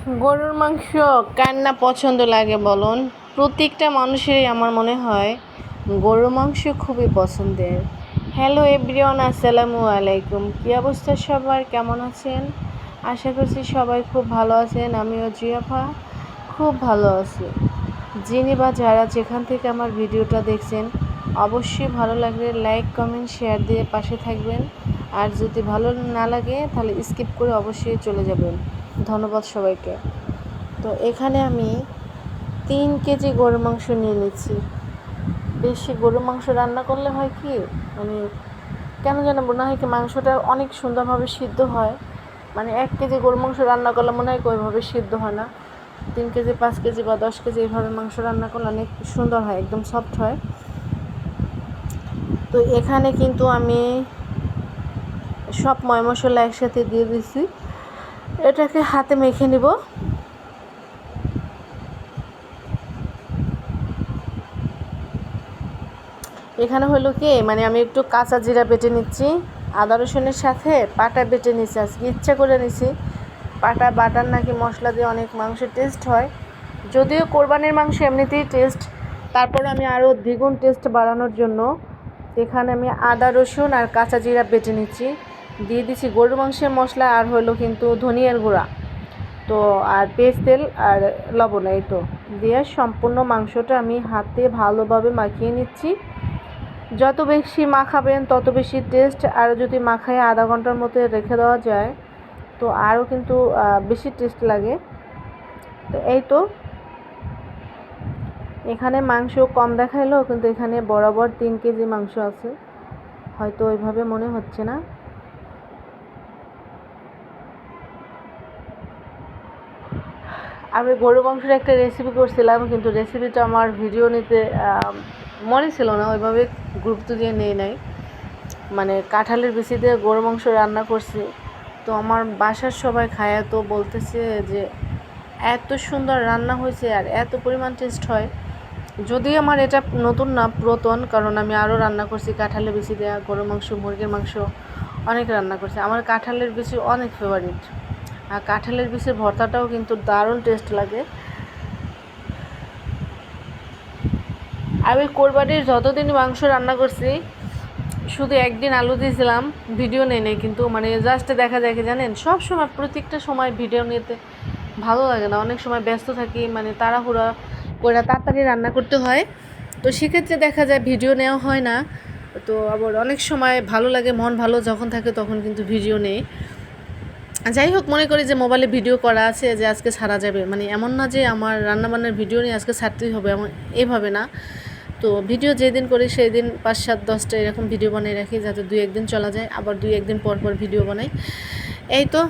গরুর মাংস কার না পছন্দ লাগে বলুন? প্রত্যেকটা মানুষেরই আমার মনে হয় গরুর মাংস খুবই পছন্দের। হ্যালো এভরিওয়ান, আসসালামু আলাইকুম। কী অবস্থা সবার, কেমন আছেন? আশা করছি সবাই খুব ভালো আছেন। আমিও জিয়াফা খুব ভালো আছি। যিনি বা যারা যেখান থেকে আমার ভিডিওটা দেখছেন, অবশ্যই ভালো লাগলে লাইক কমেন্ট শেয়ার দিয়ে পাশে থাকবেন। আর যদি ভালো না লাগে তাহলে স্কিপ করে অবশ্যই চলে যাবেন। ধন্যবাদ সবাইকে। তো এখানে আমি 3 কেজি গরুর মাংস নিয়ে নিচ্ছি। বেশি গরুর মাংস রান্না করলে হয় কি, মানে কেন যেন মনে হয় কি মাংসটা অনেক সুন্দরভাবে সিদ্ধ হয়। মানে 1 কেজি গরুর মাংস রান্না করলে মনে হয় ওইভাবে সিদ্ধ হয় না। 3 কেজি 5 কেজি বা 10 কেজি এইভাবে মাংস রান্না করলে অনেক সুন্দর হয়, একদম সফট হয়। তো এখানে কিন্তু আমি সব ময় মশলা একসাথে দিয়ে দিছি। এটাকে হাতে মেখে নিব। এখানে হলো কি, মানে আমি একটু কাঁচা জিরা বেটে নিচ্ছি, আদা রসুনের সাথে পাটা বেটে নিচ্ছি। আজকে ইচ্ছা করে নিছি, পাটা বাটার নাকি মশলা দিয়ে অনেক মাংসের টেস্ট হয়। যদিও কোরবানির মাংস এমনিতেই টেস্ট, তারপর আমি আরও দ্বিগুণ টেস্ট বাড়ানোর জন্য এখানে আমি আদা রসুন আর কাঁচা জিরা বেটে নিচ্ছি। দিয়ে দিচ্ছি গরুর মাংসের মশলা, আর হলো কিন্তু ধনিয়ার গুঁড়া, তো আর পেঁয়াজ তেল আর লবণ, এই তো দিয়ে সম্পূর্ণ মাংসটা আমি হাতে ভালোভাবে মাখিয়ে নিচ্ছি। যত বেশি মাখাবেন তত বেশি টেস্ট, আর যদি মাখায় আধা ঘন্টার মতো রেখে দেওয়া যায় তো আরও কিন্তু বেশি টেস্ট লাগে। তো এই তো এখানে মাংস কম দেখাইলো, কিন্তু এখানে বরাবর 3 কেজি মাংস আছে, হয়তো ওইভাবে মনে হচ্ছে না। আমি গরু মাংসের একটা রেসিপি করছিলাম, কিন্তু রেসিপিটা আমার ভিডিও নিতে মনে ছিল না, ওইভাবে গুরুত্ব দিয়ে নেই নাই। মানে কাঁঠালের বিচি দিয়ে গরু মাংস রান্না করছি। তো আমার বাসার সবাই খায়, তো বলতেছে যে এত সুন্দর রান্না হয়েছে আর এত পরিমাণ টেস্ট হয়। যদিও আমার এটা নতুন না, পুরাতন, কারণ আমি আরও রান্না করছি কাঁঠালের বিচি দেওয়া গরু মাংস, মুরগির মাংস অনেক রান্না করছি। আমার কাঁঠালের বিচি অনেক ফেভারিট, আর কাঁঠালের বিচির ভর্তাটাও কিন্তু দারুণ টেস্ট লাগে। আমি কোরবানির যতদিন মাংস রান্না করছি শুধু একদিন আলু দিয়েছিলাম, ভিডিও নেই নাই, কিন্তু মানে জাস্ট দেখা যায় কি জানেন, সব সময় প্রত্যেকটা সময় ভিডিও নিতে ভালো লাগে না, অনেক সময় ব্যস্ত থাকি, মানে তাড়াহুড়া করে তাড়াতাড়ি রান্না করতে হয়, তো সেক্ষেত্রে দেখা যায় ভিডিও নেওয়া হয় না। তো আবার অনেক সময় ভালো লাগে, মন ভালো যখন থাকে তখন কিন্তু ভিডিও নেই। যাই হোক, মনে করি যে মোবাইলে ভিডিও করা আছে যে আজকে ছাড়া যাবে, মানে এমন না যে আমার রান্নাবান্নার ভিডিও নিয়ে আজকে ছাড়তেই হবে, এমন এভাবে না। তো ভিডিও যেদিন করি সেই দিন 5, 7, 10টা এরকম ভিডিও বানিয়ে রাখি, যাতে 2-1 দিন চলা যায়, আবার 2-1 দিন পর পর ভিডিও বানাই। এই তো